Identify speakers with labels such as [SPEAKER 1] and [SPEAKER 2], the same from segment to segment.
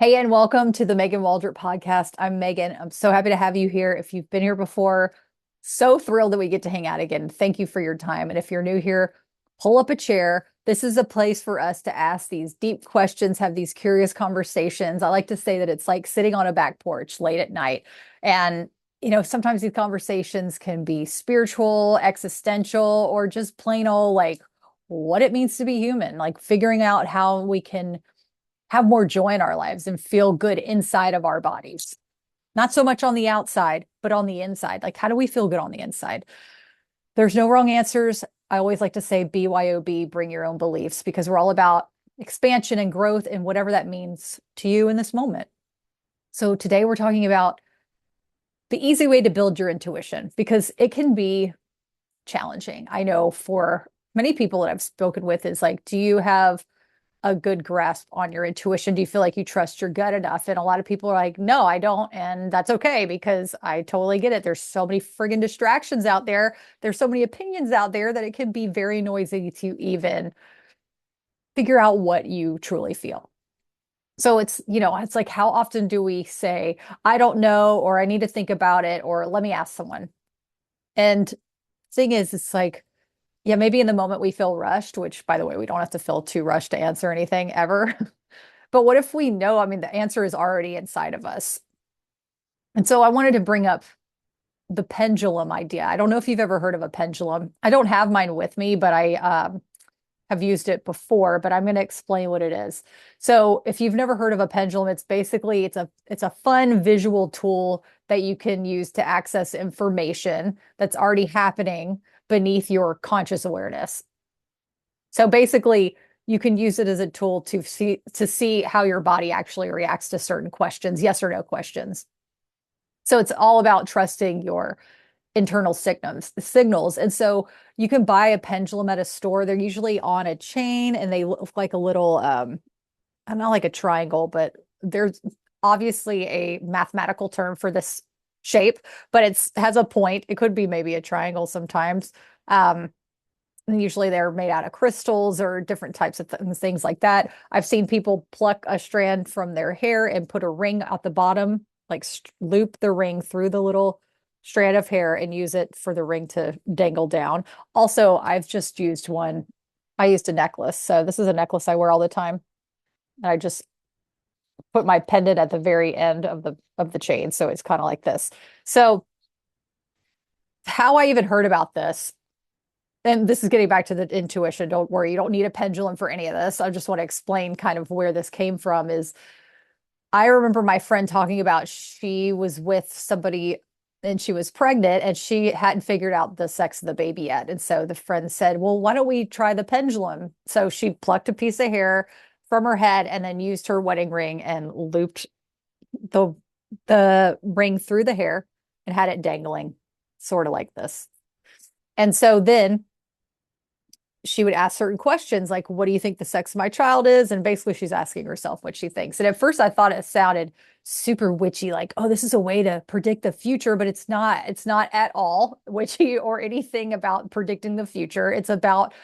[SPEAKER 1] Hey, and welcome to the Megan Waldrop podcast. I'm Megan. I'm so happy to have you here. If you've been here before, so thrilled that we get to hang out again. Thank you for your time. And if you're new here, pull up a chair. This is a place for us to ask these deep questions, have these curious conversations. I like to say that it's like sitting on a back porch late at night. And, sometimes these conversations can be spiritual, existential, or just plain old like what it means to be human, like figuring out how we can have more joy in our lives and feel good inside of our bodies. Not so much on the outside, but on the inside. Like, how do we feel good on the inside? There's no wrong answers. I always like to say BYOB, bring your own beliefs, because we're all about expansion and growth and whatever that means to you in this moment. So today we're talking about the easy way to build your intuition because it can be challenging. I know for many people that I've spoken with is like, do you have a good grasp on your intuition? Do you feel like you trust your gut enough? And a lot of people are like, no, I don't. And that's okay because I totally get it. There's so many friggin' distractions out there. There's so many opinions out there that it can be very noisy to even figure out what you truly feel. So it's like, how often do we say, I don't know, or I need to think about it, or let me ask someone? And thing is, it's like, yeah, maybe in the moment we feel rushed, which by the way, we don't have to feel too rushed to answer anything ever. But what if we know, I mean, the answer is already inside of us. And so I wanted to bring up the pendulum idea. I don't know if you've ever heard of a pendulum. I don't have mine with me, but I have used it before, but I'm going to explain what it is. So if you've never heard of a pendulum, it's basically it's a fun visual tool that you can use to access information that's already happening beneath your conscious awareness. So basically, you can use it as a tool to see how your body actually reacts to certain questions, yes or no questions. So it's all about trusting your internal signals. And so you can buy a pendulum at a store. They're usually on a chain and they look like a little I'm not like a triangle, but there's obviously a mathematical term for this shape, but it's has a point. It could be maybe a triangle sometimes. Usually they're made out of crystals or different types of things like that. I've seen people pluck a strand from their hair and put a ring at the bottom, like loop the ring through the little strand of hair and use it for the ring to dangle down. Also, I've just used one. I used a necklace. So this is a necklace I wear all the time. And I just put my pendant at the very end of the chain. So it's kind of like this. So how I even heard about this, and this is getting back to the intuition. Don't worry, you don't need a pendulum for any of this. I just want to explain kind of where this came from is I remember my friend talking about she was with somebody and she was pregnant and she hadn't figured out the sex of the baby yet. And so the friend said, well, why don't we try the pendulum? So she plucked a piece of hair from her head and then used her wedding ring and looped the the ring through the hair and had it dangling, sort of like this. And so then she would ask certain questions like, what do you think the sex of my child is? And basically, she's asking herself what she thinks. And at first, I thought it sounded super witchy, like, oh, this is a way to predict the future, but it's not. It's not at all witchy or anything about predicting the future. It's about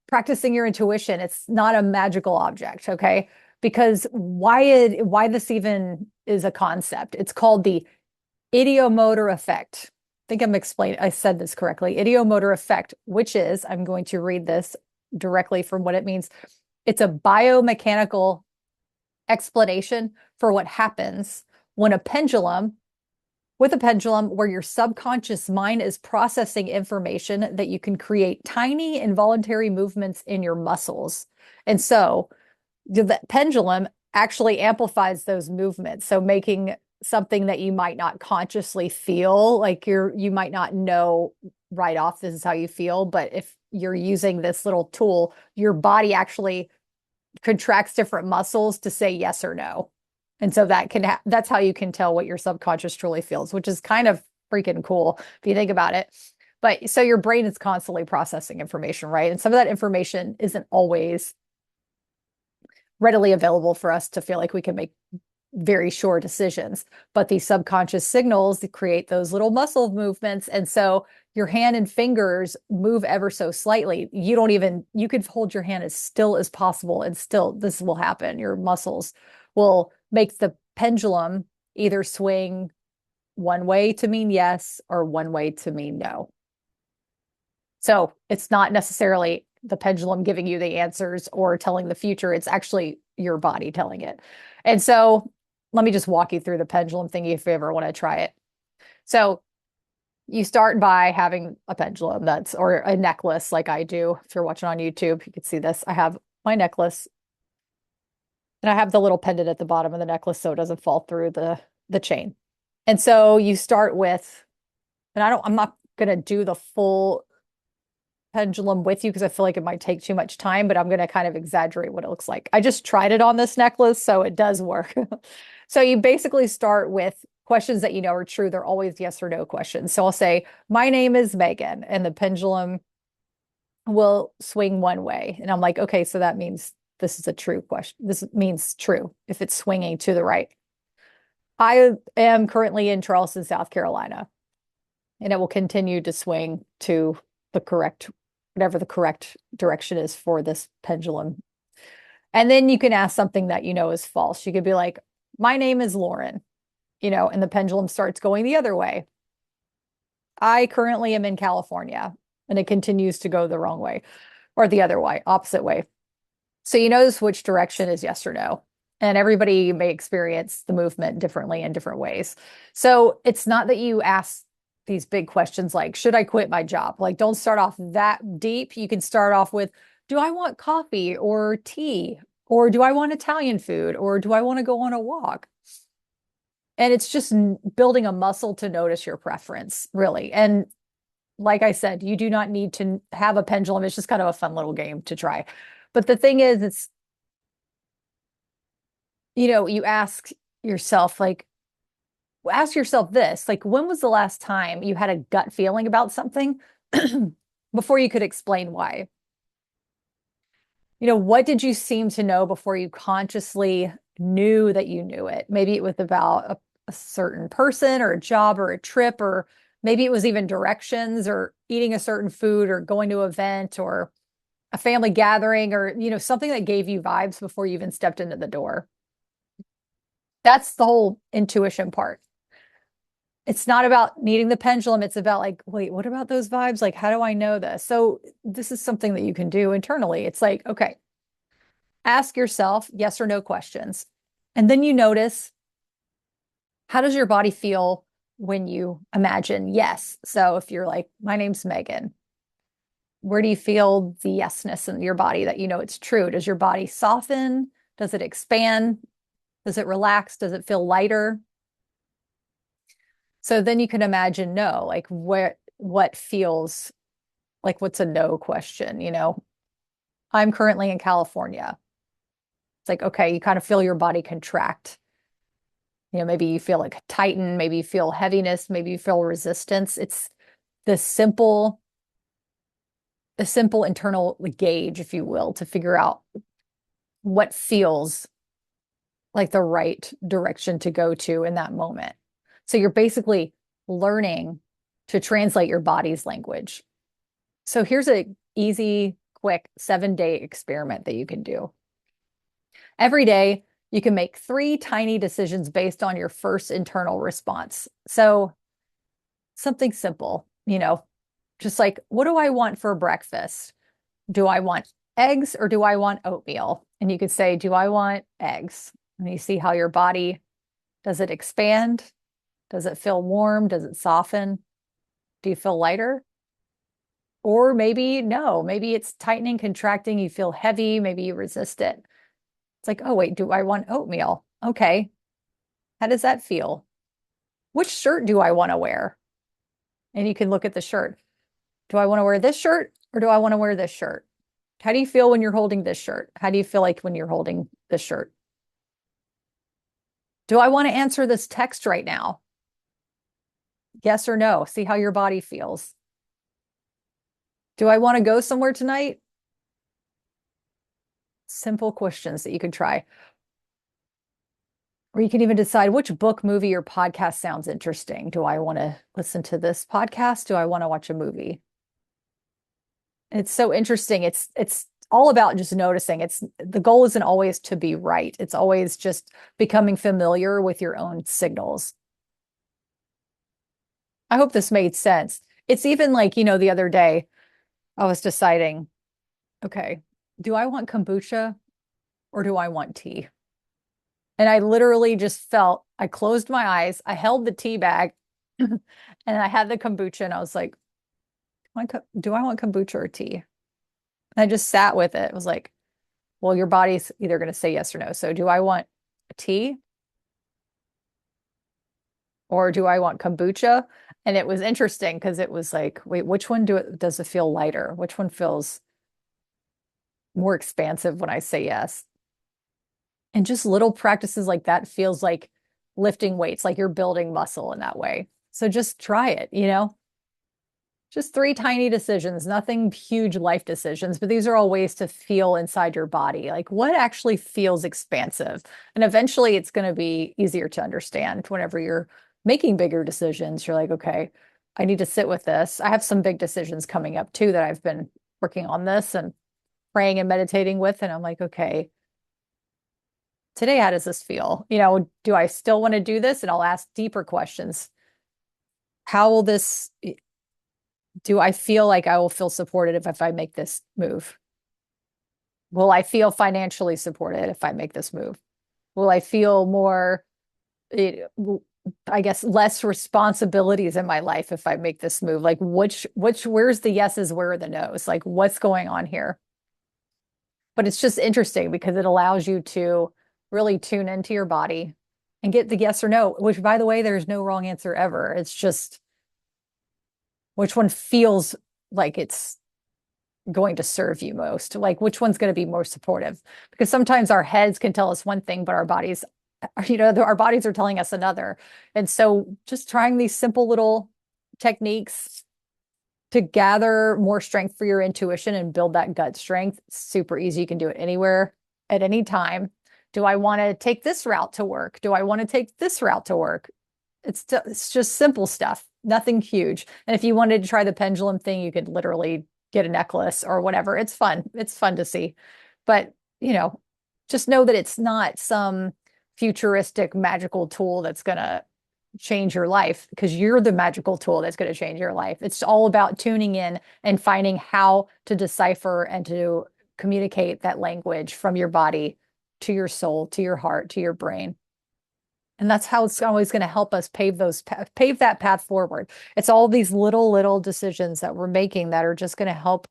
[SPEAKER 1] practicing your intuition. It's not a magical object, okay? Because why this even is a concept? It's called the ideomotor effect. I think I said this correctly. Ideomotor effect, which is, I'm going to read this directly from what it means. It's a biomechanical explanation for what happens when with a pendulum, where your subconscious mind is processing information that you can create tiny involuntary movements in your muscles. And so the pendulum actually amplifies those movements. So making something that you might not consciously feel, like you might not know right off this is how you feel, but if you're using this little tool, your body actually contracts different muscles to say yes or no. And so that's how you can tell what your subconscious truly feels, which is kind of freaking cool if you think about it. But so your brain is constantly processing information, right? And some of that information isn't always readily available for us to feel like we can make very sure decisions. But these subconscious signals create those little muscle movements. And so your hand and fingers move ever so slightly. You could hold your hand as still as possible and still this will happen. Your muscles will make the pendulum either swing one way to mean yes or one way to mean no. So it's not necessarily the pendulum giving you the answers or telling the future. It's actually your body telling it. And so let me just walk you through the pendulum thingy if you ever want to try it. So you start by having a pendulum or a necklace like I do. If you're watching on YouTube, you can see this. I have my necklace and I have the little pendant at the bottom of the necklace so it doesn't fall through the chain. And so you start with, and I'm not going to do the full pendulum with you because I feel like it might take too much time, but I'm going to kind of exaggerate what it looks like. I just tried it on this necklace, so it does work. So you basically start with questions that you know are true. They're always yes or no questions. So I'll say, my name is Megan, and the pendulum will swing one way. And I'm like, okay, so that means this is a true question. This means true if it's swinging to the right. I am currently in Charleston, South Carolina, and it will continue to swing to the correct, whatever the correct direction is for this pendulum. And then you can ask something that you know is false. You could be like, my name is Lauren, and the pendulum starts going the other way. I currently am in California, and it continues to go the wrong way or the other way, opposite way. So you notice which direction is yes or no. And everybody may experience the movement differently in different ways. So it's not that you ask these big questions like, should I quit my job? Like, don't start off that deep. You can start off with, do I want coffee or tea? Or do I want Italian food? Or do I want to go on a walk? And it's just building a muscle to notice your preference, really. And like I said, you do not need to have a pendulum. It's just kind of a fun little game to try. But the thing is, you ask yourself this, like, when was the last time you had a gut feeling about something before you could explain why? What did you seem to know before you consciously knew that you knew it? Maybe it was about a certain person or a job or a trip, or maybe it was even directions or eating a certain food or going to an event or a family gathering or, something that gave you vibes before you even stepped into the door. That's the whole intuition part. It's not about needing the pendulum. It's about like, wait, what about those vibes? Like, how do I know this? So this is something that you can do internally. It's like, okay, ask yourself yes or no questions. And then you notice, how does your body feel when you imagine yes? So if you're like, my name's Megan, where do you feel the yesness in your body that you know it's true? Does your body soften? Does it expand? Does it relax? Does it feel lighter? So then you can imagine no, like what feels like what's a no question, I'm currently in California. It's like, okay, you kind of feel your body contract. Maybe you feel like tighten, maybe you feel heaviness, maybe you feel resistance. It's the simple internal gauge, if you will, to figure out what feels like the right direction to go to in that moment. So you're basically learning to translate your body's language. So here's an easy, quick 7-day experiment that you can do. Every day, you can make 3 tiny decisions based on your first internal response. So something simple, just like, what do I want for breakfast? Do I want eggs or do I want oatmeal? And you could say, do I want eggs? And you see how your body, does it expand? Does it feel warm? Does it soften? Do you feel lighter? Or maybe no, maybe it's tightening, contracting, you feel heavy, maybe you resist it. It's like, oh, wait, do I want oatmeal? Okay. How does that feel? Which shirt do I want to wear? And you can look at the shirt. Do I want to wear this shirt or do I want to wear this shirt? How do you feel when you're holding this shirt? How do you feel like when you're holding this shirt? Do I want to answer this text right now? Yes or no? See how your body feels. Do I want to go somewhere tonight? Simple questions that you can try. Or you can even decide which book, movie, or podcast sounds interesting. Do I want to listen to this podcast? Do I want to watch a movie? It's so interesting. It's all about just noticing. It's the goal isn't always to be right. It's always just becoming familiar with your own signals. I hope this made sense. It's even like, the other day I was deciding, okay, do I want kombucha or do I want tea? And I literally just felt, I closed my eyes, I held the tea bag, and I had the kombucha, and I was like, do I want kombucha or tea? And I just sat with it. It was like, well, your body's either going to say yes or no. So do I want a tea or do I want kombucha? And it was interesting because it was like, wait, which one does it feel lighter? Which one feels more expansive when I say yes? And just little practices like that feels like lifting weights, like you're building muscle in that way. So just try it. Just three tiny decisions, nothing huge life decisions, but these are all ways to feel inside your body. Like what actually feels expansive? And eventually it's going to be easier to understand whenever you're making bigger decisions. You're like, okay, I need to sit with this. I have some big decisions coming up too that I've been working on this and praying and meditating with. And I'm like, okay, today, how does this feel? Do I still want to do this? And I'll ask deeper questions. How will this, do I feel like I will feel supported if I make this move? Will I feel financially supported if I make this move? Will I feel more, eh, I guess, less responsibilities in my life if I make this move? Like where's the yeses, where are the nos? Like what's going on here? But it's just interesting because it allows you to really tune into your body and get the yes or no, which by the way, there's no wrong answer ever. It's just which one feels like it's going to serve you most, like which one's going to be more supportive. Because sometimes our heads can tell us one thing, but our bodies, our bodies are telling us another. And so just trying these simple little techniques to gather more strength for your intuition and build that gut strength. Super easy. You can do it anywhere at any time. Do I want to take this route to work? Do I want to take this route to work? It's just simple stuff, nothing huge. And if you wanted to try the pendulum thing, you could literally get a necklace or whatever. It's fun. It's fun to see. But, just know that it's not some futuristic magical tool that's going to change your life because you're the magical tool that's going to change your life. It's all about tuning in and finding how to decipher and to communicate that language from your body to your soul, to your heart, to your brain. And that's how it's always going to help us pave that path forward. It's all these little decisions that we're making that are just going to help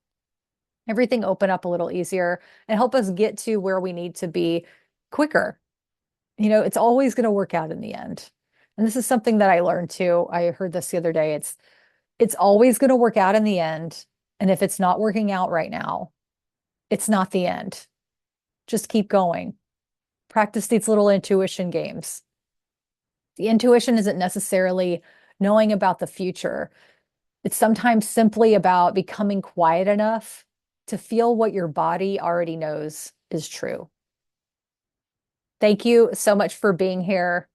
[SPEAKER 1] everything open up a little easier and help us get to where we need to be quicker. It's always going to work out in the end. And this is something that I learned too. I heard this the other day. It's always going to work out in the end. And if it's not working out right now, it's not the end. Just keep going. Practice these little intuition games. The intuition isn't necessarily knowing about the future. It's sometimes simply about becoming quiet enough to feel what your body already knows is true. Thank you so much for being here.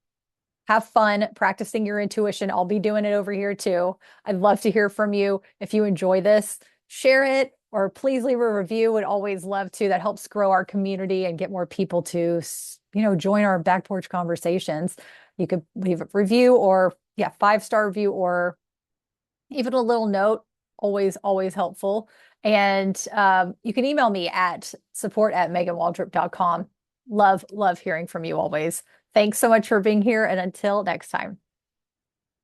[SPEAKER 1] Have fun practicing your intuition. I'll be doing it over here too. I'd love to hear from you. If you enjoy this, share it or please leave a review. Would always love to. That helps grow our community and get more people to, join our back porch conversations. You could leave a review or 5-star review or even a little note. Always helpful. And you can email me at support@meganwaldrop.com. Love hearing from you always. Thanks so much for being here. And until next time.